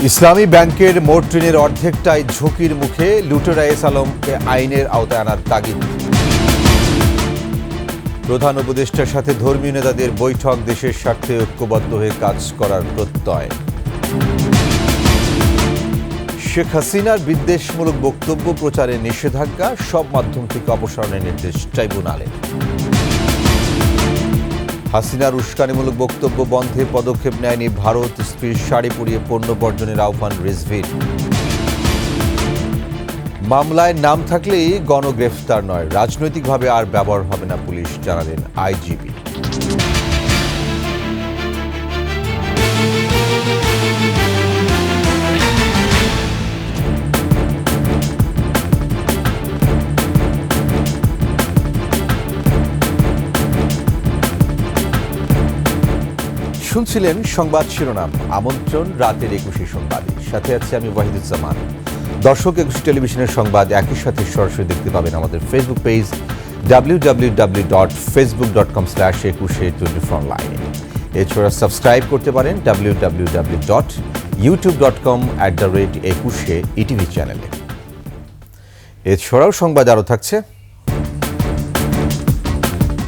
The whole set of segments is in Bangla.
ইসলামী ব্যাংকের মোট ঋণের অর্ধেকটাই ঝুঁকির মুখে, লুটেরা এস আলমকে আইনের আওতায় আনার তাগিদ। প্রধান উপদেষ্টার সাথে ধর্মীয় নেতাদের বৈঠক, দেশের স্বার্থে ঐক্যবদ্ধ হয়ে কাজ করার প্রত্যয়। শেখ হাসিনার বিদ্বেষমূলক বক্তব্য প্রচারে নিষেধাজ্ঞা, সব মাধ্যম থেকে অপসারণের নির্দেশ ট্রাইব্যুনালে। হাসিনার উস্কানিমূলক বক্তব্য বন্ধে পদক্ষেপ নেয়নি ভারত, স্ত্রীর শাড়ি পরিয়ে পণ্য বর্জনের আহ্বান রিজভির। মামলায় নাম থাকলেই গণগ্রেফতার নয়, রাজনৈতিকভাবে আর ব্যবহার হবে না পুলিশ, জানালেন আইজিপি। শুনছিলেন সংবাদ শিরোনাম, আমন্ত্রণ রাতের 21 সংবাদে। সাথে আছে আমি ওয়াহিদুজ্জামান। দর্শক, 21 টেলিভিশনের সংবাদ একই সাথে সরাসরি দেখতে পাবেন আমাদের ফেসবুক পেজ www.facebook.com/2124online। এছাড়া সাবস্ক্রাইব করতে পারেন www.youtube.com/21 চ্যানেলে। এছাড়াও সংবাদ আরও থাকছে।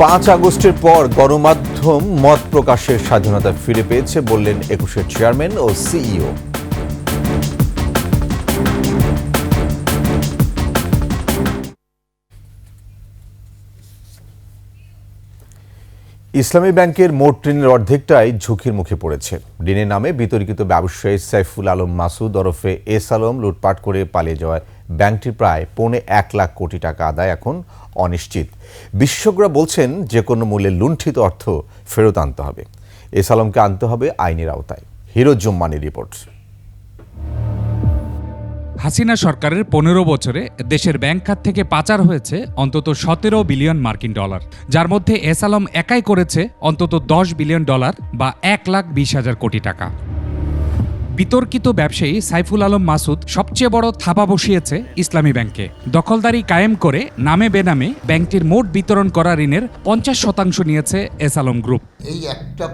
5 আগস্টের পর গণমাধ্যম মত প্রকাশের স্বাধীনতা ফিরে পেয়েছে বললেন 21-এর চেয়ারম্যান ও সিইও। ইসলামী ব্যাংকের মোট ঋণের অর্ধেকটাই ঝুঁকির মুখে পড়েছে। ঋণের নামে বিতর্কিত ব্যবসায়ী সাইফুল আলম মাসুদ ওরফে এস আলম লুটপাট করে পালিয়ে যাওয়ায় ব্যাংকটির প্রায় 1.25 লাখ কোটি টাকা আদায় এখন অনিশ্চিত। বিশেষজ্ঞরা বলছেন, যে কোনো মূল্যে লুণ্ঠিত অর্থ ফেরত আনতে হবে। এস আলমকে আনতে হবে আইনের আওতায়। হিরোজুম্মানের রিপোর্ট। হাসিনা সরকারের 15 বছরে দেশের ব্যাংক খাত থেকে পাচার হয়েছে অন্তত 17 বিলিয়ন মার্কিন ডলার, যার মধ্যে এস আলম একাই করেছে অন্তত 10 বিলিয়ন ডলার বা 1,20,000 কোটি টাকা। বিতর্কিত ব্যবসায়ী সাইফুল আলম মাসুদ সবচেয়ে বড় থাবা বসিয়েছে ইসলামী ব্যাংকে। দখলদারি কায়েম করে নামে বেনামে ব্যাংকটির মোট বিতরণ করা ঋণের 50% নিয়েছে এস আলম গ্রুপ। এই একটা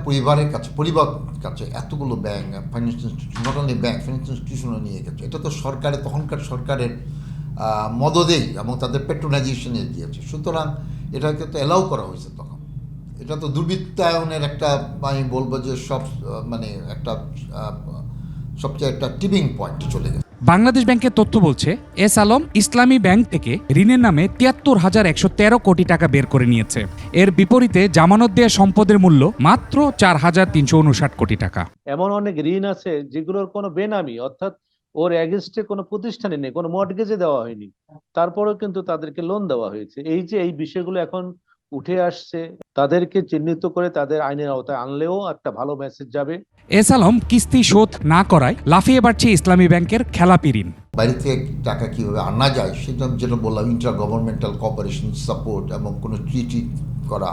পরিবার কাছে এতগুলো bank, financial institution, not only bank, financial ইনস্টিটিউশনও নিয়ে গেছে। এটা তো তখনকার সরকারের মদদেই এবং তাদের পেট্রোনাইজেশনে গিয়েছে। সুতরাং এটাকে তো অ্যালাউ করা হয়েছে তখন। এটা তো দুর্বৃত্তায়নের একটা, আমি বলবো যে সবচেয়ে একটা টিপিং পয়েন্ট চলে গেছে। বাংলাদেশ ব্যাংকের তথ্য বলছে, এস আলম ইসলামী ব্যাংক থেকে ঋণের নামে 73,113 কোটি টাকা বের করে নিয়েছে। এর বিপরীতে জামানত দেয়া সম্পদের মূল্য মাত্র 4,359 কোটি টাকা। এমন অনেক ঋণ আছে যেগুলোর কোনো বেনামি, অর্থাৎ ওর এগেনস্টে কোনো প্রতিষ্ঠানে নেই, কোনো মর্টগেজে দেওয়া হয়নি, তারপরেও কিন্তু তাদেরকে লোন দেওয়া হয়েছে। এই বিষয়গুলো এখন উঠে আসছে, তাদেরকে চিহ্নিত করে তাদের আইনের আওতায় আনলেও একটা ভালো মেসেজ যাবে। এস আলম কিস্তি শোধ না করায় লাফিয়ে বাড়ছে ইসলামী ব্যাংকের খেলাপি ঋণ। বাইরে থেকে টাকা কীভাবে আনা যায় সেটা যেটা বললাম, ইন্টার গভর্নমেন্টাল কোঅপারেশন সাপোর্ট এবং কোনো ট্রিটি করা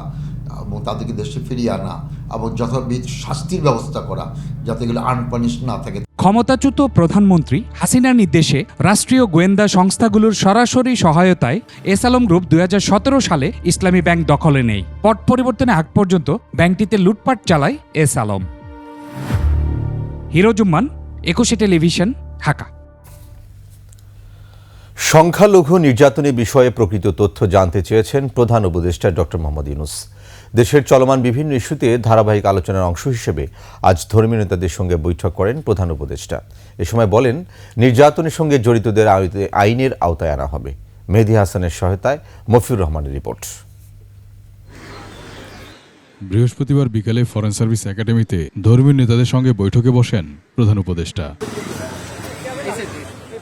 এবং তাদেরকে দেশে ফিরিয়ে আনা এবং যথাবিধ শাস্তির ব্যবস্থা করা যাতে এগুলো আনপানিশ না থাকে। ক্ষমতাচ্যুত প্রধানমন্ত্রী হাসিনার নির্দেশে রাষ্ট্রীয় গোয়েন্দা সংস্থাগুলোর সরাসরি সহায়তায় এস আলম গ্রুপ 2017 সালে ইসলামী ব্যাংক দখলে নেয়। পট পরিবর্তনের আগ পর্যন্ত ব্যাংকটিতে লুটপাট চালায় এস আলম। হিরোজুম্মান, 21 টেলিভিশন, ঢাকা। সংখ্যালঘু নির্যাতনের বিষয়ে প্রকৃত তথ্য জানতে চেয়েছেন প্রধান উপদেষ্টা ডক্টর মোহাম্মদ ইউনূস। দেশের চলমান বিভিন্ন ইস্যুতে ধারাবাহিক আলোচনার অংশ হিসেবে আজ ধর্মীয় নেতাদের সঙ্গে বৈঠক করেন প্রধান উপদেষ্টা। এ সময় বলেন, নির্যাতনের সঙ্গে জড়িতদের আইনের আওতায় আনা হবে। মেহেদী হাসানের সহায়তায় মফিউর রহমানের রিপোর্ট। বৃহস্পতিবার বিকেলে ফরেন সার্ভিস একাডেমিতে ধর্মীয় নেতাদের সঙ্গে বৈঠকে বসেন প্রধান উপদেষ্টা।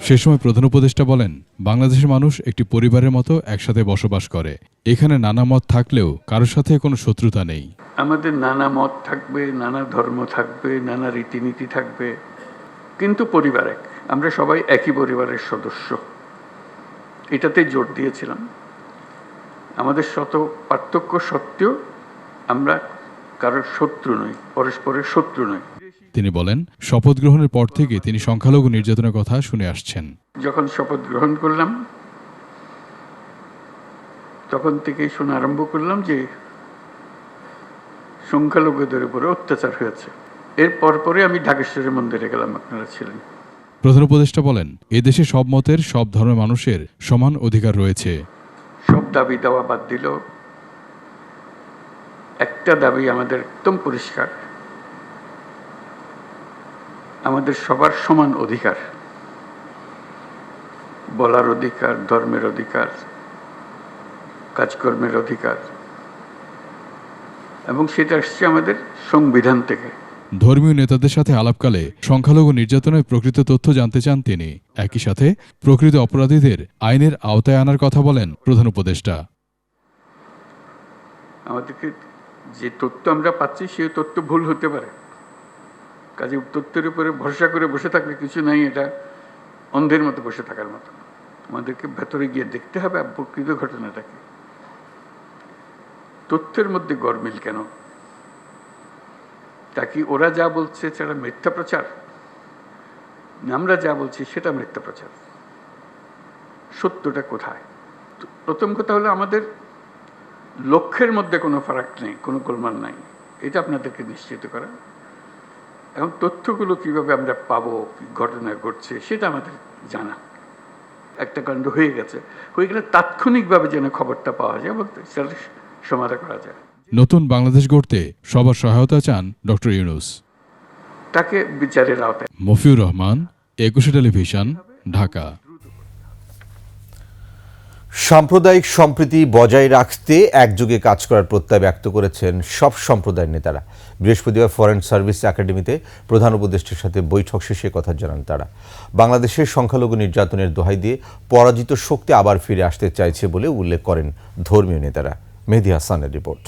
সে সময় প্রধান উপদেষ্টা বলেন, বাংলাদেশের মানুষ একটি পরিবারের মতো একসাথে বসবাস করে। এখানে নানা মত থাকলেও কারোর সাথে কোনো শত্রুতা নেই। আমাদের নানা মত থাকবে, নানা ধর্ম থাকবে, নানা রীতিনীতি থাকবে, কিন্তু পরিবার এক। আমরা সবাই একই পরিবারের সদস্য, এটাতে জোর দিয়েছিলাম। আমাদের শত পার্থক্য সত্ত্বেও আমরা কারোর শত্রু নই, পরস্পরের শত্রু নই। তিনি বলেন, শপথ গ্রহণের পর থেকে তিনি সংখ্যালঘু নির্যাতনের কথা শুনে আসছেন। যখন শপথ গ্রহণ করলাম তখন থেকেই শোনা আরম্ভ করলাম যে সংখ্যালঘুদের উপরে অত্যাচার হয়েছে। এর পরপরই আমি ঢাকেশ্বরী মন্দিরে গেলাম, আপনারা ছিলেন। প্রধান উপদেষ্টা বলেন, এদেশে সব মতের সব ধর্মের মানুষের সমান অধিকার রয়েছে। সব দাবি দেওয়া বাদ দিল, একটা দাবি আমাদের একদম পরিষ্কার, আমাদের সবার সমান অধিকার, বলার অধিকার, ধর্মের অধিকার, কাজকর্মের অধিকার, এবং সেটা আসছে আমাদের সংবিধান থেকে। ধর্মীয় নেতাদের সাথে আলাপকালে সংখ্যালঘু নির্যাতনের প্রকৃত তথ্য জানতে চান তিনি। একই সাথে প্রকৃত অপরাধীদের আইনের আওতায় আনার কথা বলেন প্রধান উপদেষ্টা। আমাদেরকে যে তথ্য আমরা পাচ্ছি সেই তথ্য ভুল হতে পারে, কাজে তথ্যের উপরে ভরসা করে বসে থাকলে কিছু নাই, এটা অন্ধের মতো বসে থাকার মতো। আমাদেরকে ভেতরে গিয়ে দেখতে হবে প্রকৃত ঘটনাটাকে। তথ্যের মধ্যে গরমিল কেন? তা কি ওরা যা বলছে সেটা মিথ্যা প্রচার, না আমরা যা বলছি সেটা মিথ্যা প্রচার? সত্যটা কোথায়? প্রথম কথা হলো আমাদের লক্ষ্যের মধ্যে কোনো ফারাক নেই, কোনো গোলমাল নাই, এটা আপনাদেরকে নিশ্চিত করা। এবং তথ্যগুলো কিভাবে আমরা পাবো, কি ঘটনা ঘটছে সেটা আমাদের জানা। একটা কাণ্ড হয়ে গেছে, হয়ে গেলে তাৎক্ষণিকভাবে যেন খবরটা পাওয়া যায় এবং সেটা সমাধান করা যায়। নতুন বাংলাদেশ গড়তে সবার সহায়তা চান ডক্টর ইউনূস। তাকে বিচারের আওতায়। মফিউর রহমান, একুশে টেলিভিশন, ঢাকা। সাম্প্রদায়িক সম্প্রীতি বজায় রাখতে একযোগে কাজ করার প্রত্যয় ব্যক্ত করেছেন সব সম্প্রদায়ের নেতারা। বৃহস্পতিবার ফরেন সার্ভিস একাডেমিতে প্রধান উপদেষ্টার সাথে বৈঠক শেষে কথা জানান তারা। বাংলাদেশের সংখ্যালঘু নির্যাতনের দোহাই দিয়ে পরাজিত শক্তি আবার ফিরে আসতে চাইছে বলে উল্লেখ করেন ধর্মীয় নেতারা। মেহেদী হাসানের রিপোর্ট।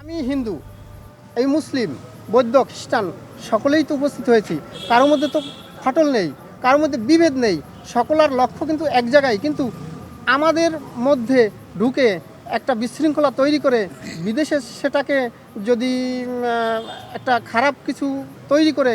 আমি হিন্দু, এই মুসলিম, বৌদ্ধ, খ্রিস্টান সকলেই তো উপস্থিত হয়েছি। কারোর মধ্যে তো ফাটল নেই, কারোর মধ্যে বিভেদ নেই, সকলের লক্ষ্য কিন্তু এক জায়গায়। কিন্তু আমাদের মধ্যে ঢুকে একটা বিশৃঙ্খলা তৈরি করে বিদেশে সেটাকে যদি একটা খারাপ কিছু তৈরি করে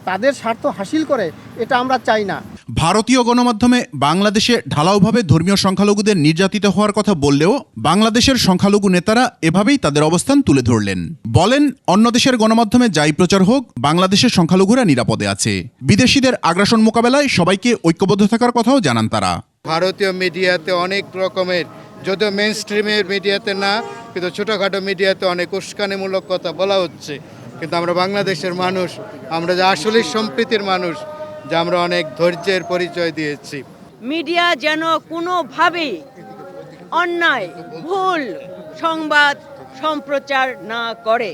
তাদের স্বার্থ হাসিল করে, এটা আমরা চাই না। ভারতীয় গণমাধ্যমে বাংলাদেশে ঢালাওভাবে ধর্মীয় সংখ্যালঘুদের নির্যাতিত হওয়ার কথা বললেও বাংলাদেশের সংখ্যালঘু নেতারা এভাবেই তাদের অবস্থান তুলে ধরলেন। বলেন, অন্য দেশের গণমাধ্যমে যাই প্রচার হোক, বাংলাদেশের সংখ্যালঘুরা নিরাপদে আছে। বিদেশিদের আগ্রাসন মোকাবেলায় সবাইকে ঐক্যবদ্ধ থাকার কথাও জানান তারা। ভারতীয় মিডিয়াতে অনেক রকমের, যদিও মেইন স্ট্রিমের মিডিয়াতে না, কিন্তু ছোটোখাটো মিডিয়াতে অনেক উস্কানিমূলক কথা বলা হচ্ছে। কিন্তু আমরা বাংলাদেশের মানুষ, আমরা যে আসলে সম্প্রীতির মানুষ, যে আমরা অনেক ধৈর্যের পরিচয় দিয়েছি। মিডিয়া যেন কোনোভাবেই অন্যায় ভুল সংবাদ সম্প্রচার না করে।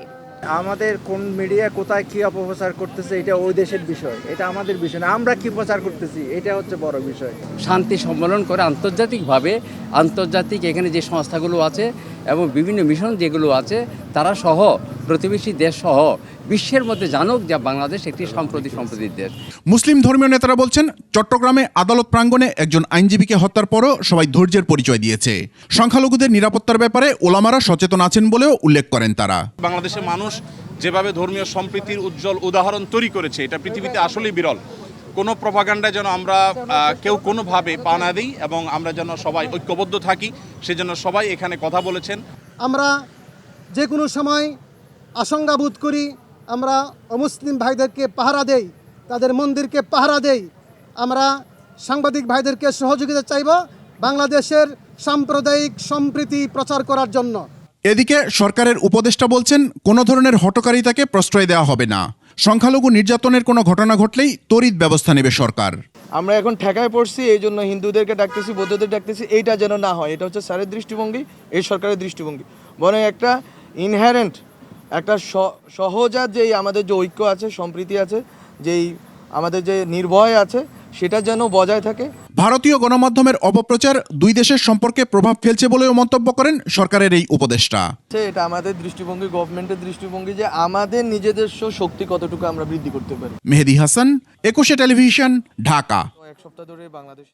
আমাদের কোন মিডিয়া কোথায় কি অপপ্রচার করতেছে এটা ওই দেশের বিষয়, এটা আমাদের বিষয় না। আমরা কি প্রচার করতেছি এটা হচ্ছে বড় বিষয়। শান্তি সম্মেলন করে আন্তর্জাতিকভাবে, আন্তর্জাতিক এখানে যে সংস্থাগুলো আছে এবং বিভিন্ন মিশন যেগুলো আছে তারা সহ প্রতিবেশী দেশ সহ বিশ্বের মধ্যে জানুক যে বাংলাদেশ একটি সম্প্রতির দেশ। মুসলিম ধর্মীয় নেতারা বলছেন, চট্টগ্রামে আদালত প্রাঙ্গণে একজন আইনজীবীকে হত্যার পরও সবাই ধৈর্যের পরিচয় দিয়েছে। সংখ্যালঘুদের নিরাপত্তার ব্যাপারে ওলামারা সচেতন আছেন বলেও উল্লেখ করেন তারা। বাংলাদেশের মানুষ যেভাবে ধর্মীয় সম্প্রীতির উজ্জ্বল উদাহরণ তৈরি করেছে, এটা পৃথিবীতে আসলেই বিরল। কোনো প্রপাগান্ডায় যেন আমরা কেউ কোনোভাবে পা না দিই এবং আমরা যেন সবাই ঐক্যবদ্ধ থাকি, সেজন্য সবাই এখানে কথা বলেছেন। আমরা যে কোনো সময় আশঙ্কা বোধ করি, আমরা অমুসলিম ভাইদেরকে পাহারা দেই, তাদের মন্দিরকে পাহারা দেই। আমরা সাংবাদিক ভাইদেরকে সহযোগিতা চাইব বাংলাদেশের সাম্প্রদায়িক সম্প্রীতি প্রচার করার জন্য। এদিকে সরকারের উপদেষ্টা বলছেন, কোনো ধরনের হটকারিতাকে প্রশ্রয় দেওয়া হবে না। সংখ্যালঘু নির্যাতনের কোনো ঘটনা ঘটলেই তড়িৎ ব্যবস্থা নেবে সরকার। আমরা এখন ঠেকায় পড়ছি, এই জন্য হিন্দুদেরকে ডাকতেছি, বৌদ্ধদের ডাকতেছি, এইটা যেন না হয়। এটা হচ্ছে স্যারের দৃষ্টিভঙ্গি, এই সরকারের দৃষ্টিভঙ্গি। বরং একটা ইনহেরেন্ট, একটা সহজাত যেই আমাদের যে ঐক্য আছে, সম্প্রীতি আছে, যেই আমাদের যে নির্ভয় আছে, সেটা যেন বজায় থাকে। ভারতীয় গণমাধ্যমের অপপ্রচার দুই দেশের সম্পর্কে প্রভাব ফেলছে বলেও মন্তব্য করেন সরকারের এই উপদেষ্টা। এটা আমাদের দৃষ্টিভঙ্গি, গভর্নমেন্টের দৃষ্টিভঙ্গি, যে আমাদের নিজেদের শক্তি কতটুকু আমরা বৃদ্ধি করতে পারি। মেহেদী হাসান, একুশে টেলিভিশন, ঢাকা। এক সপ্তাহ ধরে বাংলাদেশ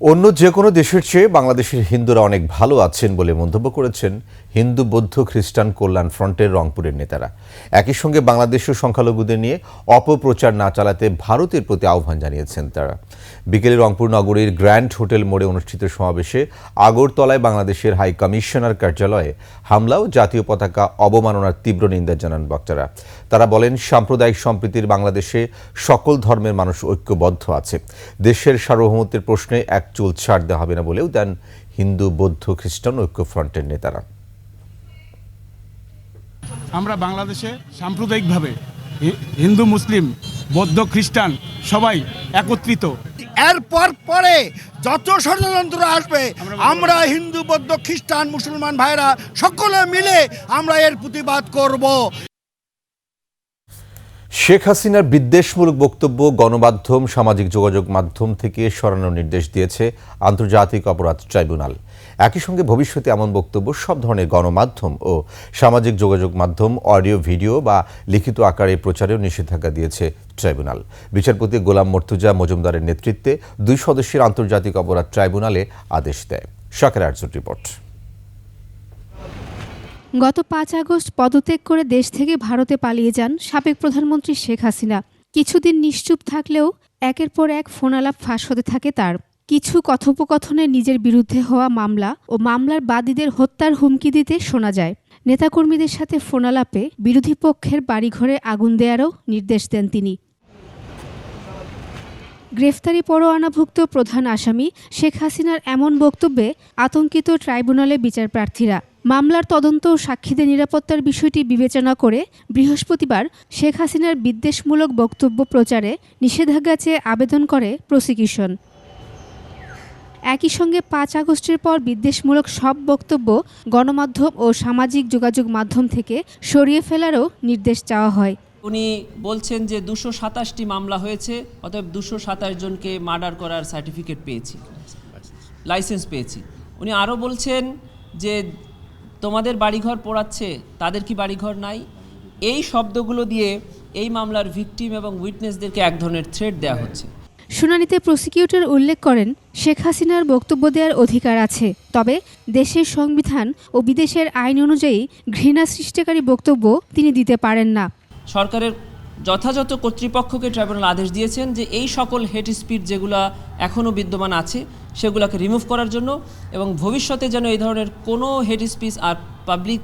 অন্য যে কোনো দেশের চেয়ে বাংলাদেশের হিন্দুরা অনেক ভালো আছেন বলে মন্তব্য করেছেন হিন্দু বৌদ্ধ খ্রিস্টান কল্যাণ ফ্রন্টের রংপুরের নেতারা। একই সঙ্গে বাংলাদেশের সংখ্যালঘুদের নিয়ে অপপ্রচার না চালাতে ভারতের প্রতি আহ্বান জানিয়েছেন তারা। বিকেলে রংপুর নগরীর গ্র্যান্ড হোটেল মোড়ে অনুষ্ঠিত সমাবেশে আগরতলায় বাংলাদেশের হাই কমিশনার কার্যালয়ে হামলা ও জাতীয় পতাকা অবমাননার তীব্র নিন্দা জানান বক্তারা। তারা বলেন, সাম্প্রদায়িক সম্প্রীতির বাংলাদেশে সকল ধর্মের মানুষ ঐক্যবদ্ধ আছে। দেশের সার্বভৌমত্বের প্রশ্নে এক চুল ছাড় দেওয়া হবে না বলেও দেন হিন্দু বৌদ্ধ খ্রিস্টান ঐক্য ফ্রন্টের নেতারা। আমরা বাংলাদেশে সাম্প্রদায়িকভাবে হিন্দু মুসলিম বৌদ্ধ খ্রিস্টান সবাই একত্রিত। এরপর পরে যত ষড়যন্ত্র আসবে আমরা হিন্দু বৌদ্ধ খ্রিস্টান মুসলমান ভাইরা সকলে মিলে আমরা এর প্রতিবাদ করব। শেখ হাসিনার বিদ্বেষমূলক বক্তব্য গণমাধ্যম সামাজিক যোগাযোগ মাধ্যম থেকে সরানোর নির্দেশ দিয়েছে আন্তর্জাতিক অপরাধ ট্রাইব্যুনাল। একই সঙ্গে ভবিষ্যতে এমন বক্তব্য সব ধরনের গণমাধ্যম ও সামাজিক যোগাযোগ মাধ্যম অডিও ভিডিও বা লিখিত আকারে প্রচারেও নিষেধাজ্ঞা দিয়েছে ট্রাইব্যুনাল। বিচারপতি গোলাম মর্তুজা মজুমদারের নেতৃত্বে 2 সদস্যের আন্তর্জাতিক অপরাধ ট্রাইব্যুনালে আদেশ দেয়। শাকের আরজুর রিপোর্ট। গত 5 আগস্ট পদত্যাগ করে দেশ থেকে ভারতে পালিয়ে যান সাবেক প্রধানমন্ত্রী শেখ হাসিনা। কিছুদিন নিশ্চুপ থাকলেও একের পর এক ফোনালাপ ফাঁস হতে থাকে তার। কিছু কথোপকথনে নিজের বিরুদ্ধে হওয়া মামলা ও মামলার বাদীদের হত্যার হুমকি দিতে শোনা যায়। নেতাকর্মীদের সাথে ফোনালাপে বিরোধী পক্ষের বাড়িঘরে আগুন দেয়ারও নির্দেশ দেন তিনি। গ্রেফতারি পরোয়ানাভুক্ত প্রধান আসামি শেখ হাসিনার এমন বক্তব্যে আতঙ্কিত ট্রাইব্যুনালে বিচারপ্রার্থীরা। মামলার তদন্ত ও সাক্ষীদের নিরাপত্তার বিষয়টি বিবেচনা করে বৃহস্পতিবার শেখ হাসিনার বিদ্বেষমূলক বক্তব্য প্রচারে নিষেধাজ্ঞা চেয়ে আবেদন করে প্রসিকিউশন। একই সঙ্গে 5 আগস্টের পর বিদ্বেষমূলক সব বক্তব্য গণমাধ্যম ও সামাজিক যোগাযোগ মাধ্যম থেকে সরিয়ে ফেলারও নির্দেশ চাওয়া হয়। উনি বলছেন যে 227টি মামলা হয়েছে, অতএব 227 জনকে মার্ডার করার সার্টিফিকেট পেয়েছি, লাইসেন্স পেয়েছি। উনি আরও বলছেন যে তোমাদের বাড়িঘর পোড়াচ্ছে, তাদের কি বাড়িঘর নাই? এই শব্দগুলো দিয়ে এই মামলার ভিকটিম এবং উইটনেসদেরকে এক ধরনের থ্রেট দেওয়া হচ্ছে। শুনানিতে প্রসিকিউটর উল্লেখ করেন, শেখ হাসিনার বক্তব্য দেওয়ার অধিকার আছে, তবে দেশের সংবিধান ও বিদেশের আইন অনুযায়ী ঘৃণা সৃষ্টিকারী বক্তব্য তিনি দিতে পারেন না। সরকারের যথাযথ কর্তৃপক্ষকে ট্রাইব্যুনাল আদেশ দিয়েছেন যে এই সকল হেট স্পিচ যেগুলো এখনও বিদ্যমান আছে সেগুলোকে রিমুভ করার জন্য, এবং ভবিষ্যতে যেন এই ধরনের কোনো হেট স্পিচ আর পাবলিক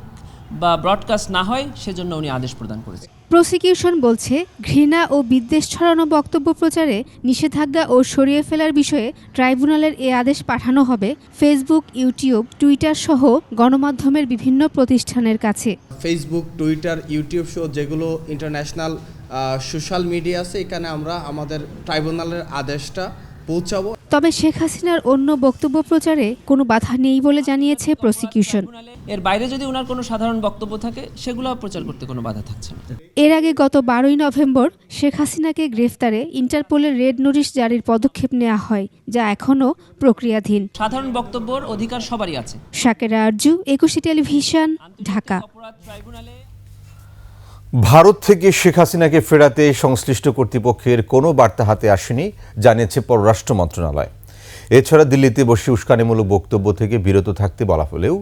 বা ব্রডকাস্ট না হয় সেজন্য উনি আদেশ প্রদান করেছেন। প্রসিকিউশন বলছে, ঘৃণা ও বিদ্বেষ ছড়ানো বক্তব্য প্রচারে নিষেধাজ্ঞা ও সরিয়ে ফেলার বিষয়ে ট্রাইব্যুনালের এ আদেশ পাঠানো হবে ফেসবুক, ইউটিউব, টুইটার সহ গণমাধ্যমের বিভিন্ন প্রতিষ্ঠানের কাছে। ফেসবুক, টুইটার, ইউটিউব সহ যেগুলো ইন্টারন্যাশনাল সোশ্যাল মিডিয়া আছে, এখানে আমরা আমাদের ট্রাইব্যুনালের আদেশটা পৌঁছাবো। তবে শেখ হাসিনার অন্য বক্তব্য প্রচারে কোনো বাধা নেই বলে জানিয়েছে প্রসিকিউশন। এর বাইরে যদি ওনার কোনো সাধারণ বক্তব্য থাকে সেগুলো প্রচার করতে কোনো বাধা থাকছে না। এর আগে গত 12ই নভেম্বর শেখ হাসিনাকে গ্রেফতারে ইন্টারপোলের রেড নোটিশ জারির পদক্ষেপ নেওয়া হয়, যা এখনও প্রক্রিয়াধীন। সাধারণ বক্তব্যের অধিকার সবারই আছে। শাকের আরজু, একুশে টেলিভিশন, ঢাকা। ভারত থেকে শেখ হাসিনাকে ফেরাতে সংশ্লিষ্ট কর্তৃপক্ষের কোনো বার্তা হাতে আসেনি জানিয়েছে পররাষ্ট্র মন্ত্রণালয়। এছাড়া দিল্লিতে বসে উস্কানিমূলক বক্তব্য থেকে বিরত থাকতে বলা হলেও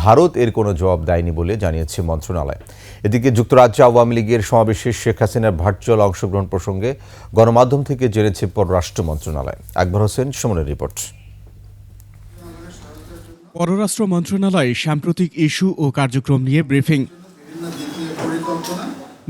ভারত এর কোনো জবাব দেয়নি বলে জানিয়েছে মন্ত্রণালয়। এদিকে যুক্তরাজ্য আওয়ামী লীগের সমাবেশে শেখ হাসিনার ভার্চুয়াল অংশগ্রহণ প্রসঙ্গে গণমাধ্যম থেকে জেনেছে পররাষ্ট্র মন্ত্রণালয়। আকবর হোসেন, সুমনের রিপোর্ট। পররাষ্ট্র মন্ত্রণালয় সাম্প্রতিক ইস্যু ও কার্যক্রম নিয়ে ব্রিফিং।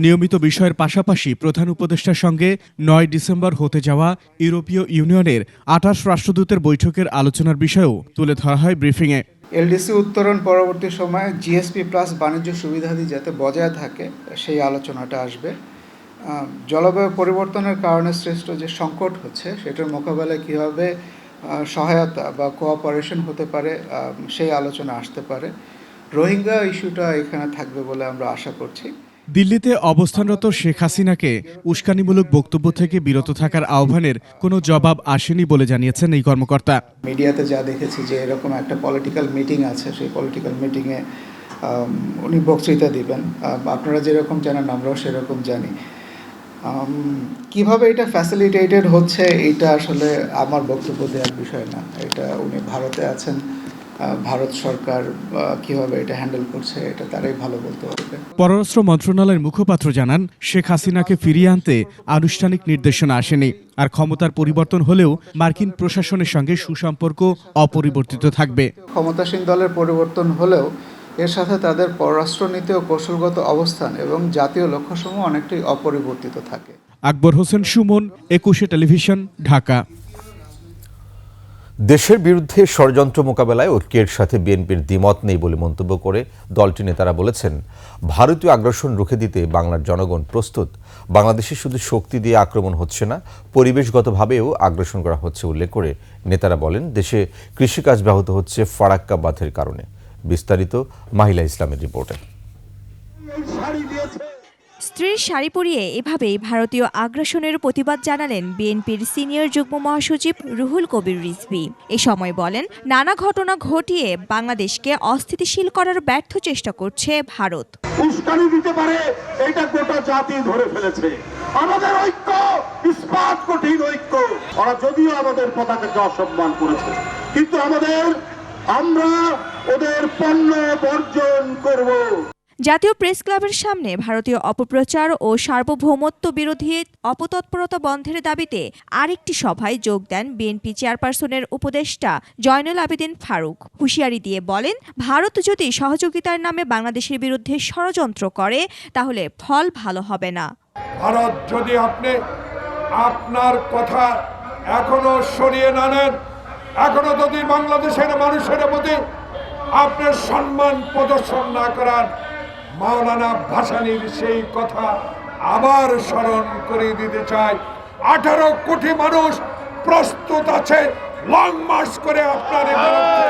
নিয়মিত বিষয়ের পাশাপাশি প্রধান উপদেষ্টার সঙ্গে 9 ডিসেম্বর হতে যাওয়া ইউরোপীয় ইউনিয়নের 28 রাষ্ট্রদূতের বৈঠকের আলোচনার বিষয়েও তুলে ধরা হয় ব্রিফিংয়ে। এলডিসি উত্তরণ পরবর্তী সময়ে জিএসপি প্লাস বাণিজ্য সুবিধাদি যাতে বজায় থাকে সেই আলোচনাটা আসবে। জলবায়ু পরিবর্তনের কারণে সৃষ্ট যে সংকট হচ্ছে সেটার মোকাবেলায় কীভাবে সহায়তা বা কোঅপারেশন হতে পারে সেই আলোচনা আসতে পারে। রোহিঙ্গা ইস্যুটা এখানে থাকবে বলে আমরা আশা করছি। দিল্লিতে অবস্থানরত শেখ হাসিনাকে উস্কানিমূলক বক্তব্য থেকে বিরত থাকার আহ্বানের কোনো জবাব আসেনি বলে জানিয়েছেন এই কর্মকর্তা। মিডিয়াতে যা দেখেছি যে এরকম একটা পলিটিক্যাল মিটিং আছে, সেই পলিটিক্যাল মিটিংয়ে উনি বক্তৃতা দিবেন। আপনারা যেরকম জানেন আমরাও সেরকম জানি। কিভাবে এটা ফ্যাসিলিটেটেড হচ্ছে এটা আসলে আমার বক্তব্য দেওয়ার বিষয় না। এটা উনি ভারতে আছেন, ভারত সরকার কিভাবে এটা হ্যান্ডেল করছে এটা তারাই ভালো বলতে পারবে। পররাষ্ট্র মন্ত্রণালয়ের মুখপাত্র জানান, শেখ হাসিনাকে ফিরিয়ে আনতে আনুষ্ঠানিক নির্দেশনা আসেনি, আর ক্ষমতার পরিবর্তন হলেও মার্কিন প্রশাসনের সঙ্গে সুসম্পর্ক অপরিবর্তিত থাকবে। ক্ষমতাসীন দলের পরিবর্তন হলেও এর সাথে তাদের পররাষ্ট্রনীতি ও কৌশলগত অবস্থান এবং জাতীয় লক্ষ্যসমূহ অনেকটাই অপরিবর্তিত থাকে। আকবর হোসেন সুমন, 21 টেলিভিশন, ঢাকা। দেশের বিরুদ্ধে ষড়যন্ত্র মোকাবেলায় ঐক্যের সাথে বিএনপির দ্বিমত নেই বলে মন্তব্য করে দলটির নেতারা বলেছেন, ভারতীয় আগ্রাসন রুখে দিতে বাংলার জনগণ প্রস্তুত। বাংলাদেশে শুধু শক্তি দিয়ে আক্রমণ হচ্ছে না, পরিবেশগতভাবেও আগ্রাসন করা হচ্ছে উল্লেখ করে নেতারা বলেন, দেশে কৃষিকাজ ব্যাহত হচ্ছে ফারাক্কা বাঁধের কারণে। বিস্তারিত মাহিলা ইসলামের রিপোর্টে। স্ত্রীর শাড়ি পরিয়ে এভাবেই ভারতীয় আগ্রাসনের প্রতিবাদ জানালেন বিএনপির সিনিয়র যুগ্ম মহাসচিব রুহুল কবির রিজভী। এ সময় বলেন, নানা ঘটনা ঘটিয়ে বাংলাদেশকে অস্থিতিশীল করার ব্যর্থ চেষ্টা করছে ভারত। উস্কানি দিতে পারে, এটা গোটা জাতি ধরে ফেলেছে। আমাদের ঐক্য ইস্পাত কঠিন ঐক্য। ওরা যদিও আমাদের পতাকাকে অসম্মান করেছে, কিন্তু আমরা ওদের পণ্য বর্জন করব। জাতীয় প্রেস ক্লাবের সামনে ভারতীয় অপপ্রচার ও সার্বভৌমত্ব বিরোধী অপতৎপরতা বন্ধের দাবিতে আরেকটি সভায় যোগ দেন বিএনপি চেয়ারপারসনের উপদেষ্টা জয়নুল আবেদিন ফারুক। হুঁশিয়ারি দিয়ে বলেন, ভারত যদি সহযোগিতার নামে বাংলাদেশের বিরুদ্ধে ষড়যন্ত্র করে তাহলে ফল ভালো হবে না। ভারত যদি আপনি আপনার কথা এখনো সরিয়ে না নেন, এখনো যদি বাংলাদেশের মানুষের প্রতি আপনার সম্মান প্রদর্শন না করার, মাওলানা ভাসানীর সেই কথা আবার স্মরণ করে দিতে চাই। 18 কোটি মানুষ প্রস্তুত আছে লং মার্চ করে আপনার বিরুদ্ধে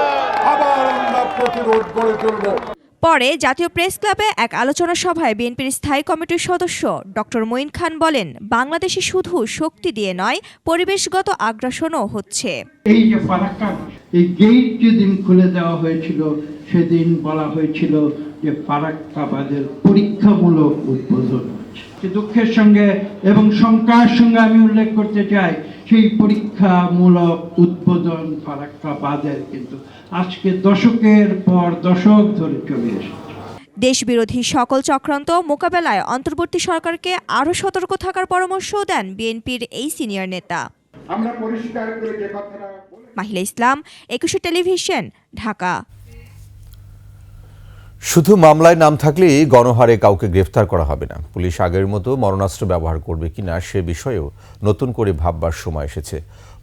আবার আমরা প্রতিরোধ গড়ে তুলব। পরে জাতীয় প্রেস ক্লাবে এক আলোচনা সভায় বিএনপির স্থায়ী কমিটির সদস্য ডক্টর মঈন খান বলেন, বাংলাদেশে শুধু শক্তি দিয়ে নয়, পরিবেশগত আগ্রাসনও হচ্ছে। এই যে ফারাক্কা, এই গেট যেদিন খুলে দেওয়া হয়েছিল সেদিন বলা হয়েছিল যে ফারাক্কা বাঁধের পরীক্ষামূলক উদ্বোধন হচ্ছে। দুঃখের সঙ্গে এবং শঙ্কার সঙ্গে আমি উল্লেখ করতে চাই, সেই পরীক্ষামূলক উদ্বোধন ফারাক্কা বাঁধের কিন্তু আজকে দশকের পর দশক ধরে চলে এসেছে। দেশবিরোধী সকল চক্রান্ত মোকাবেলায় অন্তর্বর্তী সরকারকে আরও সতর্ক থাকার পরামর্শও দেন বিএনপির এই সিনিয়র নেতা। আমরা পরিষ্কার করে যে কথাটা। মাহিলা ইসলাম, 21 টেলিভিশন, ঢাকা। শুধু মামলায় নাম থাকলেই গণহারে কাউকে গ্রেফতার করা হবে না। পুলিশ আগের মতো মরণাস্ত্র ব্যবহার করবে কিনা সে বিষয়েও নতুন করে ভাববার সময় এসেছে।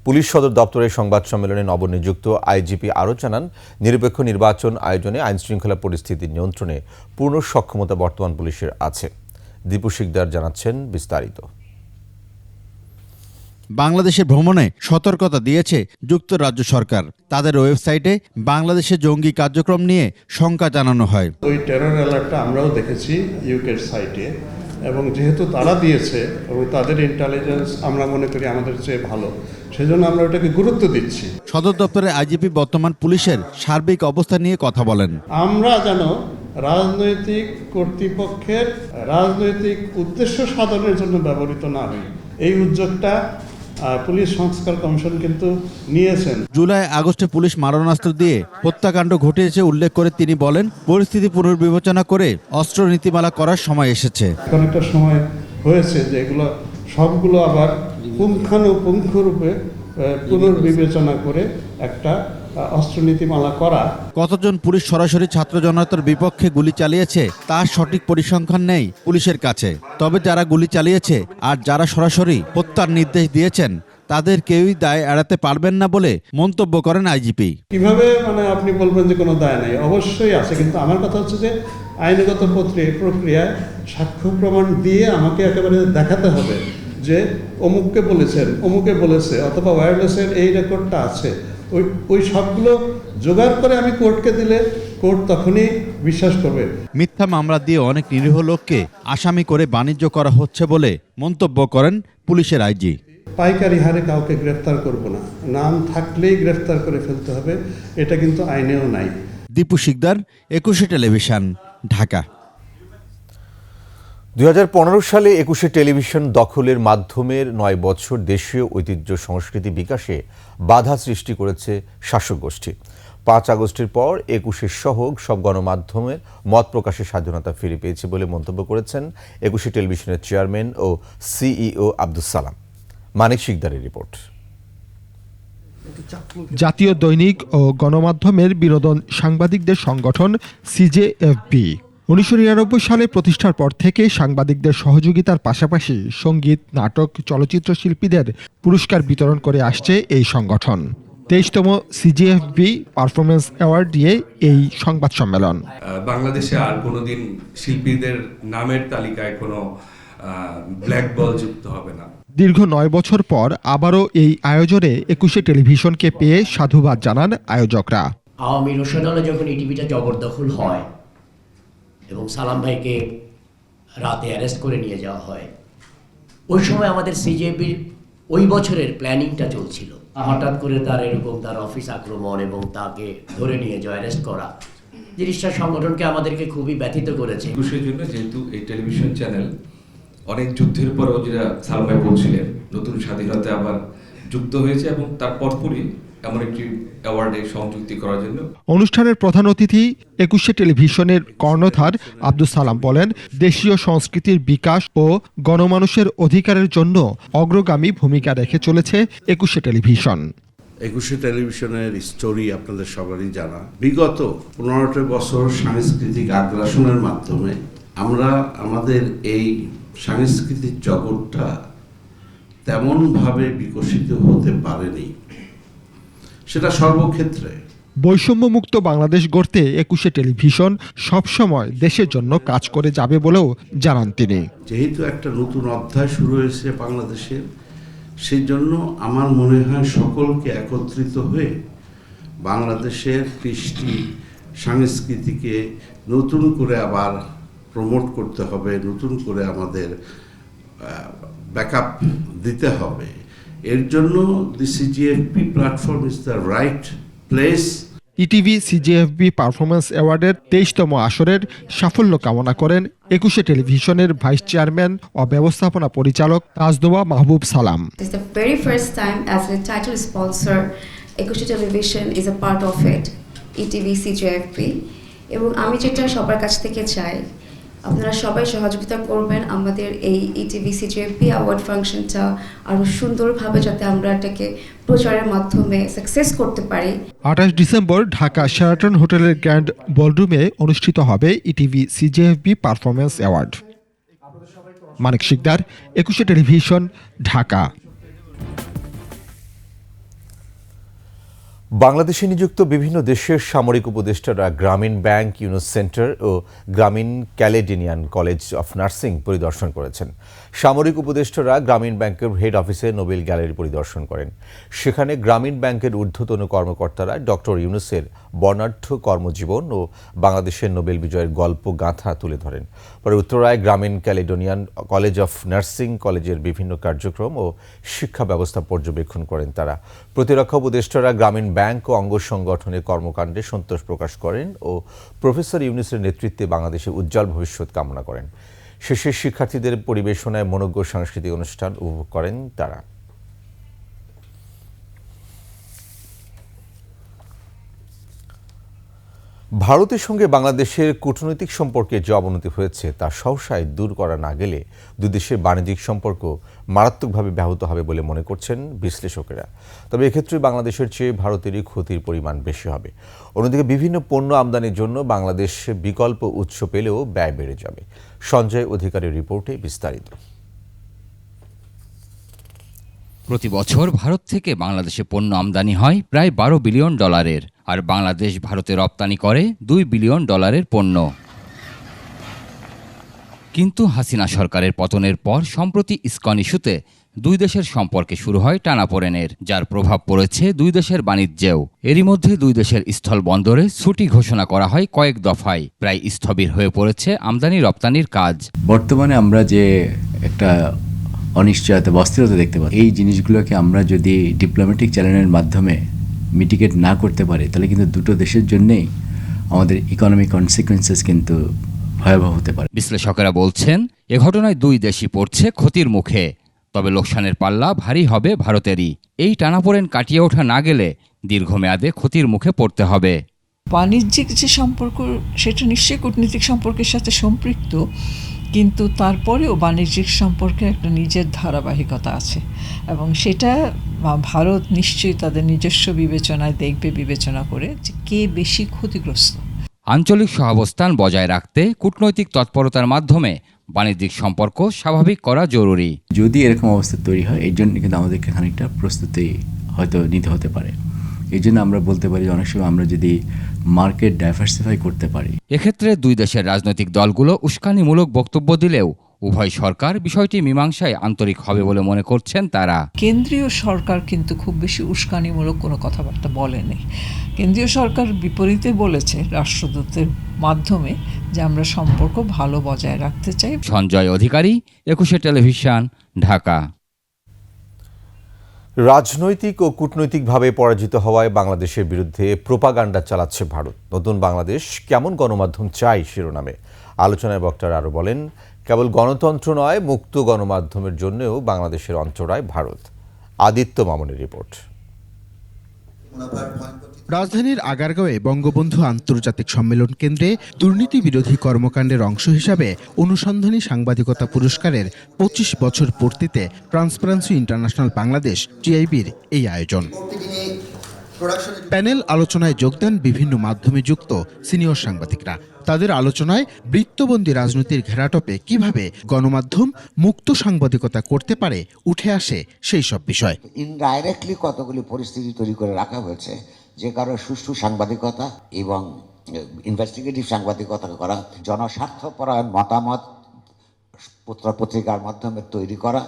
পুলিশ সদর দপ্তরের সংবাদ সম্মেলনে নবনিযুক্ত আইজিপি আরও জানান, নিরপেক্ষ নির্বাচন আয়োজনে আইনশৃঙ্খলা পরিস্থিতি নিয়ন্ত্রণে পূর্ণ সক্ষমতা বর্তমান পুলিশের আছে। দীপু শিকদার জানাচ্ছেন বিস্তারিত। বাংলাদেশের ভ্রমণে সতর্কতা দিয়েছে যুক্তরাজ্য সরকার। তাদের ওয়েবসাইটে বাংলাদেশে জঙ্গি কার্যক্রম নিয়ে শঙ্কা জানানো হয়। ওই টেরর অ্যালার্টটা আমরাও দেখেছি ইউকের সাইটে, এবং যেহেতু তারা দিয়েছে এবং তাদের ইন্টেলিজেন্স আমরা মনে করি আমাদের চেয়ে ভালো, সেজন্য আমরা ওটাকে গুরুত্ব দিচ্ছি। সদর দপ্তরে আইজিপি বর্তমান পুলিশের সার্বিক অবস্থা নিয়ে কথা বলেন। আমরা যেন রাজনৈতিক কর্তৃপক্ষের রাজনৈতিক উদ্দেশ্য সাধনের জন্য ব্যবহৃত না হই, এই উদ্যোগটা পুলিশ সংস্কার কমিশন কিন্তু নিয়েছেন। জুলাই আগস্টে পুলিশ মারণাস্ত্র দিয়ে হত্যাকাণ্ড ঘটিয়েছে উল্লেখ করে তিনি বলেন, পরিস্থিতি পুনর্বিবেচনা করে অস্ত্র নীতিমালা করার সময় এসেছে। এখন একটা সময় হয়েছে যে এগুলো সবগুলো আবার পুঙ্খানুপুঙ্খরূপে পুনর্বিবেচনা করে একটা অস্ত্র নীতিমালা করা। কতজন পুলিশ সরাসরি ছাত্র জনতার বিপক্ষে গুলি চালিয়েছে তার সঠিক পরিসংখ্যান নেই পুলিশের কাছে। তবে যারা গুলি চালিয়েছে আর যারা সরাসরি হত্যার নির্দেশ দিয়েছেন তাদের কেউই দায় এড়াতে পারবেন না বলে মন্তব্য করেন আইজিপি। কিভাবে আপনি বলবেন যে কোনো দায় নেই, অবশ্যই আছে, কিন্তু আমার কথা হচ্ছে যে আইনগত প্রক্রিয়ায় সাক্ষ্য প্রমাণ দিয়ে আমাকে একেবারে দেখাতে হবে যে অমুককে বলেছেন, অমুকে বলেছে, অথবা ওয়্যারলেসের এই রেকর্ডটা আছে। ওই সবগুলো জোগাড় করে আমি কোর্টকে দিলে কোর্ট তখনই বিশ্বাস করবে। মিথ্যা মামলা দিয়ে অনেক নিরীহ লোককে আসামি করে বাণিজ্য করা হচ্ছে বলে মন্তব্য করেন পুলিশের আইজি। পাইকারি হারে কাউকে গ্রেফতার করব না, নাম থাকলেই গ্রেফতার করে ফেলতে হবে, এটা কিন্তু আইনেও নাই। দীপু শিকদার, 21 টেলিভিশন, ঢাকা। 2015 সালে 21শে টেলিভিশন দখলের মাধ্যমের 9 বছর দেশীয় ঐতিহ্য সংস্কৃতি বিকাশে বাধা সৃষ্টি করেছে শাসক গোষ্ঠী। 5 আগস্টের পর 21শে সহ সব গণমাধ্যমের মত প্রকাশের স্বাধীনতা ফিরে পেয়েছে বলে মন্তব্য করেছেন 21শে টেলিভিশনের চেয়ারম্যান ও সিইও আব্দুস সালাম। মানিক শিকদারের রিপোর্ট। জাতীয় দৈনিক ও গণমাধ্যমের বিনোদন সাংবাদিকদের সংগঠন সিজেএফবি 1999 সালে প্রতিষ্ঠার পর থেকে সাংবাদিকদের সহযোগিতার পাশাপাশি সঙ্গীত, নাটক, চলচ্চিত্র শিল্পীদের পুরস্কার বিতরণ করে আসছে এই সংগঠন। 23তম সিজেএফবি পারফরমেন্স অ্যাওয়ার্ড দিয়ে এই সংবাদ সম্মেলন। বাংলাদেশে আর কোনোদিন শিল্পীদের নামের তালিকায় কোনো ব্ল্যাক বল যুক্ত হবে না। দীর্ঘ 9 বছর পর আবারও এই আয়োজনে 21শে টেলিভিশনকে পেয়ে সাধুবাদ জানান আয়োজকরা। আওয়ামী রোশানলে যখন এই টিভিটা জবরদখল হয় এবং সালাম ভাইকে রাতে অ্যারেস্ট করে নিয়ে যাওয়া হয়, ওই সময় আমাদের সিজেপির ওই বছরের প্ল্যানিংটা চলছিল। হঠাৎ করে তার অফিস আক্রমণ এবং তাকে ধরে নিয়ে যাওয়া, অ্যারেস্ট করা, জিনিসটা সংগঠনকে আমাদেরকে খুবই ব্যথিত করেছে। খুশির জন্য যেহেতু এই টেলিভিশন চ্যানেল অনেক যুদ্ধের পরেও যেটা সালাম ভাই বলছিলেন নতুন স্বাধীনতা আবার যুক্ত হয়েছে এবং তার পরপরই এমন একটি অ্যাওয়ার্ডে সংযুক্তি করার জন্য। অনুষ্ঠানের প্রধান অতিথি 21শে টেলিভিশনের কর্ণধার আব্দুস সালাম বলেন, দেশীয় সংস্কৃতির বিকাশ ও গণমানুষের অধিকারের জন্য অগ্রগামী ভূমিকা রেখে চলেছে 21শে টেলিভিশন। 21শে টেলিভিশনের স্টোরি আপনাদের সবারই জানা। বিগত 15টা বছর সাংস্কৃতিক আগ্রাসনের মাধ্যমে আমরা আমাদের এই সাংস্কৃতিক জগৎটা তেমনভাবে বিকশিত হতে পারেনি, সেটা সর্বক্ষেত্রে। বৈষম্যমুক্ত বাংলাদেশ গড়তে 21শে টেলিভিশন সবসময় দেশের জন্য কাজ করে যাবে বলেও জানান তিনি। যেহেতু একটা নতুন অধ্যায় শুরু হয়েছে বাংলাদেশের, সেই জন্য আমার মনে হয় সকলকে একত্রিত হয়ে বাংলাদেশের কৃষ্টি সংস্কৃতিকে নতুন করে আবার প্রমোট করতে হবে, নতুন করে আমাদের ব্যাকআপ দিতে হবে। এর জন্য the CGFB platform is the right place. ETV CGFB performance অ্যাওয়ার্ডের 23তম আসরের সাফল্য কামনা করেন 21শে টেলিভিশনের ভাইস চেয়ারম্যান ও ব্যবস্থাপনা পরিচালক তাজদোয়া মাহবুব সালাম। It's the very first time as a title sponsor 21শে television is a part of it, ETV CGFB. এবং আমি যেটা সবার কাছ থেকে চাই, আপনারা সবাই সহযোগিতা করবেন আমাদের এই ইটিভি সিজিএফবি অ্যাওয়ার্ড ফাংশনটা আরও সুন্দরভাবে, যাতে আমরা এটাকে প্রচারের মাধ্যমে সাকসেস করতে পারি। 28 ডিসেম্বর ঢাকা শেরাটন হোটেলের গ্র্যান্ড বলরুমে অনুষ্ঠিত হবে ইটিভি সিজিএফবি পারফরমেন্স অ্যাওয়ার্ড। মানিক শিকদার, 21শে টেলিভিশন, ঢাকা। বাংলাদেশে নিযুক্ত বিভিন্ন দেশের সামরিক উপদেষ্টারা গ্রামীণ ব্যাংক, ইউনুস সেন্টার ও গ্রামীণ ক্যালেডোনিয়ান কলেজ অফ নার্সিং পরিদর্শন করেছেন। সামরিক উপদেষ্টারা গ্রামীণ ব্যাংকের হেড অফিসে নোবেল গ্যালারি পরিদর্শন করেন। সেখানে গ্রামীণ ব্যাংকের ঊর্ধ্বতন কর্মকর্তারা ডক্টর ইউনুসের বর্ণাঢ্য কর্মজীবন ও বাংলাদেশের নোবেল বিজয়ের গল্প গাঁথা তুলে ধরেন। পরে উত্তরায় গ্রামীণ ক্যালেডোনিয়ান কলেজ অফ নার্সিং কলেজের বিভিন্ন কার্যক্রম ও শিক্ষা ব্যবস্থা পর্যবেক্ষণ করেন তারা। প্রতিরক্ষা উপদেষ্টারা গ্রামীণ ব্যাংক ও অঙ্গ সংগঠনের কর্মকাণ্ডে সন্তোষ প্রকাশ করেন ও প্রফেসর ইউনুসের নেতৃত্বে বাংলাদেশের উজ্জ্বল ভবিষ্যৎ কামনা করেন। শেষে শিক্ষার্থীদের পরিবেশনায় মনোজ্ঞ সাংস্কৃতিক অনুষ্ঠান উপভোগ করেন তারা। ভারতের সঙ্গে বাংলাদেশের কূটনৈতিক সম্পর্কে যে অবনতি হয়েছে তা সহসায় দূর করা না গেলে দুই দেশের বাণিজ্যিক সম্পর্ক মারাত্মকভাবে ব্যাহত হবে বলে মনে করছেন বিশ্লেষকেরা। তবে এক্ষেত্রে বাংলাদেশের চেয়ে ভারতেরই ক্ষতির পরিমাণ বেশি হবে। অন্যদিকে বিভিন্ন পণ্য আমদানির জন্য বাংলাদেশ বিকল্প উৎস পেলেও ব্যয় বেড়ে যাবে। সঞ্জয় অধিকারীর রিপোর্টে বিস্তারিত। প্রতি বছর ভারত থেকে বাংলাদেশে পণ্য আমদানি হয় প্রায় 12 বিলিয়ন ডলারের, আর বাংলাদেশ ভারতে রপ্তানি করে 2 বিলিয়ন ডলারের পণ্য। কিন্তু হাসিনা সরকারের পতনের পর সম্প্রতি ইসকন ইস্যুতে দুই দেশের সম্পর্কে শুরু হয় টানাপোড়েনের, যার প্রভাব পড়েছে দুই দেশের বাণিজ্যেও। এরই মধ্যে দুই দেশের স্থল বন্দরে ছুটি ঘোষণা করা হয় কয়েক দফায়। প্রায় স্থবির হয়ে পড়েছে আমদানি রপ্তানির কাজ। বর্তমানে আমরা যে একটা অনিশ্চয়তা, অস্থিরতা দেখতে পাই, এই জিনিসগুলোকে আমরা যদি ডিপ্লোম্যাটিক চ্যানেলের মাধ্যমে মিটিগেট না করতে পারি, তাহলে কিন্তু দুটো দেশের জন্যেই আমাদের ইকোনমিক কনসিকুয়েন্সেস কিন্তু ভয়াবহ হতে পারে। বিশ্লেষকেরা বলছেন এ ঘটনায় দুই দেশই পড়ছে ক্ষতির মুখে, তবে লোকসানের পাল্লা ভারী হবে ভারতেরই। এই টানাপোড়েন কাটিয়ে ওঠা না গেলে দীর্ঘমেয়াদে ক্ষতির মুখে পড়তে হবে। বাণিজ্যিক যে সম্পর্ক সেটা নিশ্চয়ই কূটনৈতিক সম্পর্কের সাথে সম্পৃক্ত, কিন্তু তারপরেও বাণিজ্যিক সম্পর্কে একটা নিজের ধারাবাহিকতা আছে এবং সেটা ভারত নিশ্চয়ই তাদের নিজস্ব বিবেচনায় দেখবে, বিবেচনা করে যে কে বেশি ক্ষতিগ্রস্ত। আঞ্চলিক সহাবস্থান বজায় রাখতে কূটনৈতিক তৎপরতার মাধ্যমে বাণিজ্যিক সম্পর্ক স্বাভাবিক করা জরুরি। যদি এরকম অবস্থা তৈরি হয়, এই জন্য কিন্তু আমাদেরকে খানিকটা প্রস্তুতি হয়তো নিতে হতে পারে। এই জন্য আমরা বলতে পারি অনেক সময় আমরা যদি মার্কেট ডাইভার্সিফাই করতে পারি। এক্ষেত্রে দুই দেশের রাজনৈতিক দলগুলো উস্কানিমূলক বক্তব্য দিলেও উভয় সরকার বিষয়টি মীমাংসায় আন্তরিক হবে বলে মনে করছেন তারা। কেন্দ্রীয় সরকার কিন্তু খুব বেশি উস্কানিমূলক কোনো কথাবার্তা বলেনি। কেন্দ্রীয় সরকার বিপরীতে বলেছে রাষ্ট্রদূতের মাধ্যমে যে আমরা সম্পর্ক ভালো বজায় রাখতে চাই। সঞ্জয় অধিকারী, 21 টেলিভিশন, ঢাকা। রাজনৈতিক ও কূটনৈতিকভাবে পরাজিত হওয়ায় বাংলাদেশের বিরুদ্ধে প্রোপাগান্ডা চালাচ্ছে ভারত। নতুন বাংলাদেশ কেমন গণমাধ্যম চাই শিরোনামে আলোচনায় বক্তারা আরও বলেন, কেবল গণতন্ত্র নয়, মুক্ত গণমাধ্যমের জন্যও বাংলাদেশের অন্তরায় ভারত। আদিত্য মামুনের রিপোর্ট। রাজধানীর আগারগাঁওয়ে বঙ্গবন্ধু আন্তর্জাতিক সম্মেলন কেন্দ্রে দুর্নীতি বিরোধী কর্মকাণ্ডের অংশ হিসাবে অনুসন্ধানী সাংবাদিকতা পুরস্কারের 25 বছর পূর্তিতে ট্রান্সপারেন্সি ইন্টারন্যাশনাল বাংলাদেশ টিআইবির এই আয়োজন। প্যানেল আলোচনায় যোগ দেন বিভিন্ন মাধ্যমে যুক্ত সিনিয়র সাংবাদিকরা। তাদের আলোচনায় বৃত্তবন্দী রাজনীতির ঘেরাটোপে কিভাবে গণমাধ্যম মুক্ত সাংবাদিকতা করতে পারে উঠে আসে সেই সব বিষয়। ইনডাইরেক্টলি কতগুলি পরিস্থিতি তৈরি করে রাখা হয়েছে যে কারণে সুষ্ঠু সাংবাদিকতা এবং ইনভেস্টিগেটিভ সাংবাদিকতা করা, জনস্বার্থপরায়ণ মতামত পত্রপত্রিকার মাধ্যমে তৈরি করা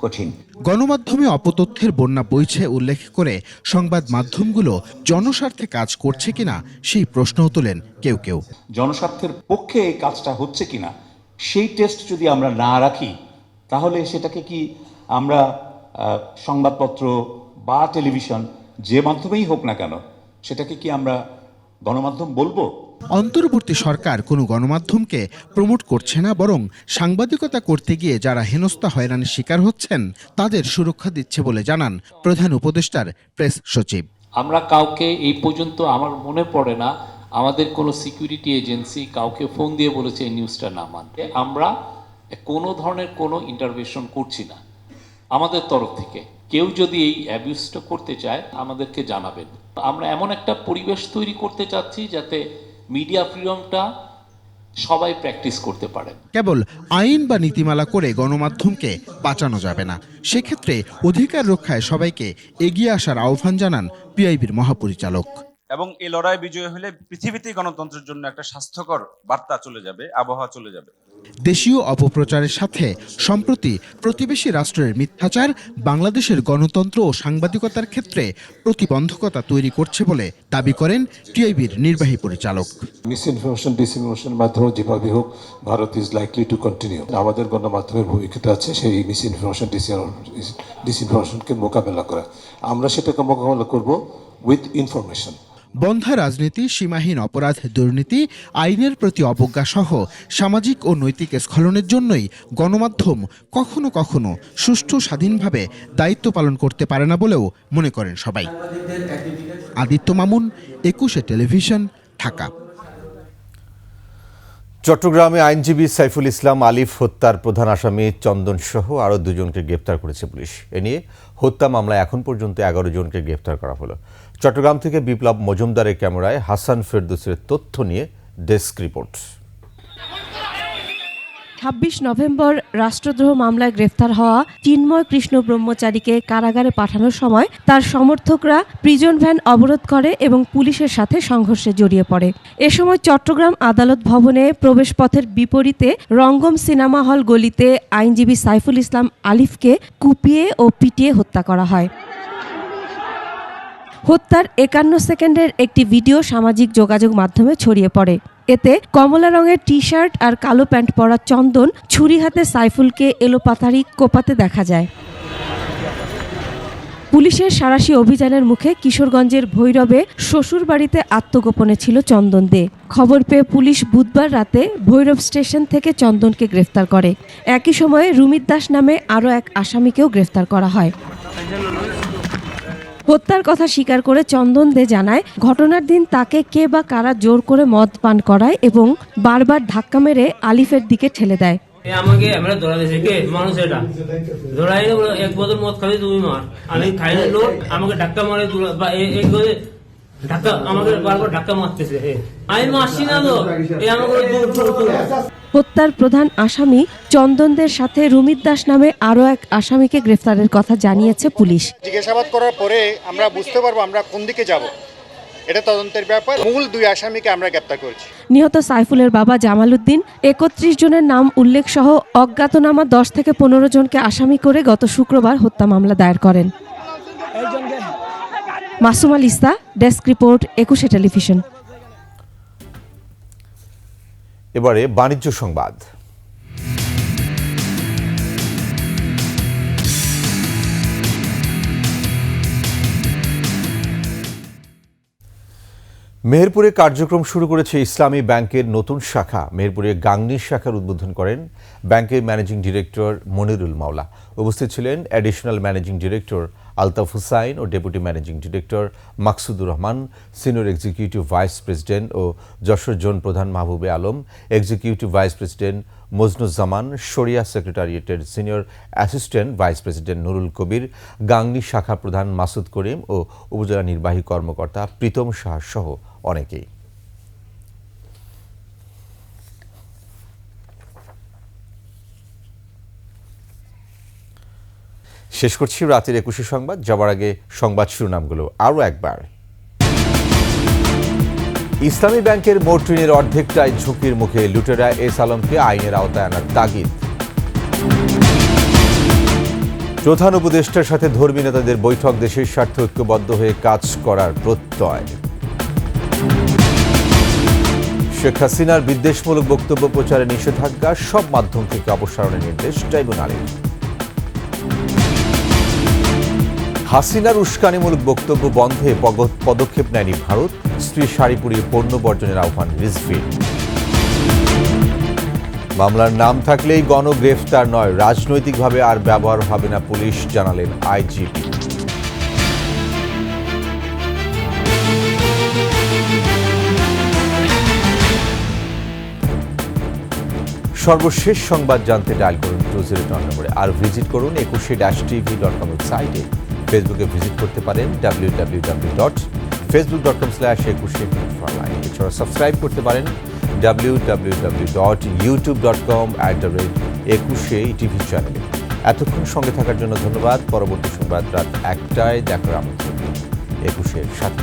কঠিন। গণমাধ্যমে অপতথ্যের বন্যা বইছে উল্লেখ করে সংবাদ মাধ্যমগুলো জনস্বার্থে কাজ করছে কিনা সেই প্রশ্নও তোলেন কেউ কেউ। জনস্বার্থের পক্ষে এই কাজটা হচ্ছে কিনা সেই টেস্ট যদি আমরা না রাখি, তাহলে সেটাকে কি আমরা সংবাদপত্র বা টেলিভিশন যে মাধ্যমেই হোক না কেন সেটাকে কি আমরা গণমাধ্যম বলবো? অন্তর্বর্তী সরকার কোনো গণমাধ্যমকে প্রমোট করছে না, বরং সাংবাদিকতা করতে গিয়ে যারা হেনস্থা হয়রানির শিকার হচ্ছেন তাদের সুরক্ষা দিচ্ছে বলে জানান প্রধান উপদেষ্টার প্রেস সচিব। আমরা কাউকে এই পর্যন্ত আমার মনে পড়ে না আমাদের কোনো সিকিউরিটি এজেন্সি কাউকে ফোন দিয়ে বলেছে এই নিউজটা না মানতে। আমরা কোনো ধরনের কোনো ইন্টারভেনশন করছি না আমাদের তরফ থেকে। কেউ যদি এই অ্যাবিউজটা করতে চায় আমাদেরকে জানাবেন। আমরা এমন একটা পরিবেশ তৈরি করতে চাচ্ছি যাতে মিডিয়া ফ্রিডমটা সবাই প্র্যাকটিস করতে পারে। কেবল আইন বা নীতিমালা করে গণমাধ্যমকে বাঁচানো যাবে না। সেক্ষেত্রে অধিকার রক্ষায় সবাইকে এগিয়ে আসার আহ্বান জানান পিআইবির মহাপরিচালক। এবং এই লড়াই বিজয় হলে পৃথিবীতেই গণতন্ত্রের জন্য একটা স্বাস্থ্যকর বার্তা চলে যাবে, আবহাওয়া চলে যাবে। দেশীয় অপপ্রচারের সাথে সম্প্রতি প্রতিবেশী রাষ্ট্রের মিথ্যাচার বাংলাদেশের গণতন্ত্র ও সাংবাদিকতার ক্ষেত্রে প্রতিবন্ধকতা তৈরি করছে বলে দাবি করেন টিআইবির নির্বাহী পরিচালক। মিসইনফরমেশন ডিসইনফরমেশনের মাধ্যমে যেভাবে হোক Bharat is likely to continue. আমাদের গণমাধ্যমের ভূমিকাটা আছে সেই মিসইনফরমেশন ডিসইনফরমেশনকে মোকাবেলা করা। আমরা সেটাকে মোকাবেলা করব উইথ ইনফরমেশন। বন্ধা রাজনীতি, সীমাহীন অপরাধ, দুর্নীতি, আইনের প্রতি অবজ্ঞা সহ সামাজিক ও নৈতিক স্খলনের জন্যই গণমাধ্যম কখনো কখনো সুষ্ঠু স্বাধীনভাবে দায়িত্ব পালন করতে পারে না বলেও মনে করেন সবাই। আদিত্য মামুন, 21 টেলিভিশন, ঢাকা। চট্টগ্রামে আইনজীবী সাইফুল ইসলাম আলিফ হত্যার প্রধান আসামি চন্দন সহ আরও 2 জনকে গ্রেপ্তার করেছে পুলিশ। এ নিয়ে হত্যা মামলায় এখন পর্যন্ত 11 জনকে গ্রেপ্তার করা হলো। চট্টগ্রাম থেকে বিপ্লব মজুমদারের ক্যামেরায় হাসান ফেরদৌসের তথ্য নিয়ে ডেস্ক রিপোর্ট। 26 নভেম্বর রাষ্ট্রদ্রোহ মামলায় গ্রেফতার হওয়া চিন্ময় কৃষ্ণ ব্রহ্মচারীকে কারাগারে পাঠানোর সময় তার সমর্থকরা প্রিজন ভ্যান অবরোধ করে এবং পুলিশের সাথে সংঘর্ষে জড়িয়ে পড়ে। এ সময় চট্টগ্রাম আদালত ভবনে প্রবেশপথের বিপরীতে রঙ্গম সিনেমা হল গলিতে আইনজীবী সাইফুল ইসলাম আলিফকে কুপিয়ে ও পিটিয়ে হত্যা করা হয়। হত্যার 51 সেকেন্ডের একটি ভিডিও সামাজিক যোগাযোগ মাধ্যমে ছড়িয়ে পড়ে। এতে কমলা রঙের টি শার্ট আর কালো প্যান্ট পরা চন্দন ছুরি হাতে সাইফুলকে এলোপাতাড়ি কোপাতে দেখা যায়। পুলিশের সাঁড়াশি অভিযানের মুখে কিশোরগঞ্জের ভৈরবে শ্বশুরবাড়িতে আত্মগোপনে ছিল চন্দন দে। খবর পেয়ে পুলিশ বুধবার রাতে ভৈরব স্টেশন থেকে চন্দনকে গ্রেফতার করে। একই সময়ে রুমিত দাস নামে আরও এক আসামিকেও গ্রেফতার করা হয়। হত্যার কথা স্বীকার করে চন্দন দে জানায়, ঘটনার দিন তাকে কে বা কারা জোর করে মদ পান করায় এবং বারবার ধাক্কা মেরে আলিফের দিকে ঠেলে দেয়। আমাকে আমরা ধরা দিয়েছে কে মানুষ এটা ধরাই এক বোতল মদ খাবি তুমি মার, আমি খাই না লোক আমাকে ধাক্কা মারে ধাক্কা আমাকে বারবার ধাক্কা মারতেছে, আমি মারছি না তো আমাকে। হত্যার প্রধান আসামি চন্দনদের সাথে রুমিত দাস নামে আরও এক আসামিকে গ্রেফতারের কথা জানিয়েছে পুলিশ। জিজ্ঞাসাবাদ করার পরে আমরা বুঝতে পারবো আমরা কোন দিকে যাব, এটা তদন্তের ব্যাপার। মূল 2 আসামিকে আমরা গ্রেফতার করেছি। নিহত সাইফুলের বাবা জামাল উদ্দিন 31 জনের নাম উল্লেখ সহ অজ্ঞাতনামা 10 থেকে 15 জনকে আসামি করে গত শুক্রবার হত্যা মামলা দায়ের করেন। মাসুম আল ইসা, ডেস্ক রিপোর্ট, 21 টেলিভিশন। এবারে বাণিজ্য সংবাদ। মেহেরপুরে কার্যক্রম শুরু করেছে ইসলামী ব্যাংকের নতুন শাখা। মেহেরপুরে গাংনী শাখার উদ্বোধন করেন ব্যাংকের ম্যানেজিং ডিরেক্টর মনিরুল মাওলা। উপস্থিত ছিলেন additional managing director Altaf Hussain ও deputy managing director Maksudur Rahman, senior executive vice president ও যশোর জোন প্রধান Mahbube Alam, executive vice president Moznuzzaman, শরিয়া সেক্রেটারিয়েটের senior assistant vice president Nurul Kabir, Gangni শাখা প্রধান মাসুদ করিম ও উপজেলা নির্বাহী কর্মকর্তা প্রীতম সাহা সহ অনেকেই। শেষ করছি রাতের 21 সংবাদ। যাবার আগে সংবাদ শিরোনামগুলো আরও একবার। ইসলামী ব্যাংকের মোট ঋণের অর্ধেকটাই ঝুঁকির মুখে, লুটেরা এস আলমকে আইনের আওতায় আনার তাগিদ। প্রধান উপদেষ্টার সাথে ধর্মী নেতাদের বৈঠক, দেশের স্বার্থে ঐক্যবদ্ধ হয়ে কাজ করার প্রত্যয়। শেখ হাসিনার বিদ্বেষমূলক বক্তব্য প্রচারে নিষেধাজ্ঞা, সব মাধ্যম থেকে অপসারণের নির্দেশ ট্রাইব্যুনালের। হাসিনার উস্কানিমূলক বক্তব্য বন্ধে পদক্ষেপ নেয়নি ভারত, স্ত্রীর শাড়ি পরিয়ে পণ্য বর্জনের আহ্বান রিজভির। মামলার নাম থাকলেই গণগ্রেফতার নয়, রাজনৈতিকভাবে আর ব্যবহার হবে না পুলিশ, জানালেন আইজিপি। সর্বশেষ সংবাদ জানতে ডায়াল করুন 201 নম্বরে, আর ভিজিট করুন 21-tv.com ওয়েবসাইটে। ফেসবুকে ভিজিট করতে পারেন www.facebook.com/21 এছাড়া সাবস্ক্রাইব করতে পারেন www.youtube.com/21 চ্যানেলে। এতক্ষণ সঙ্গে থাকার জন্য ধন্যবাদ। পরবর্তী সংবাদ রাত 1টায় দেখার আমন্ত্রণ। 21-এর সাথে।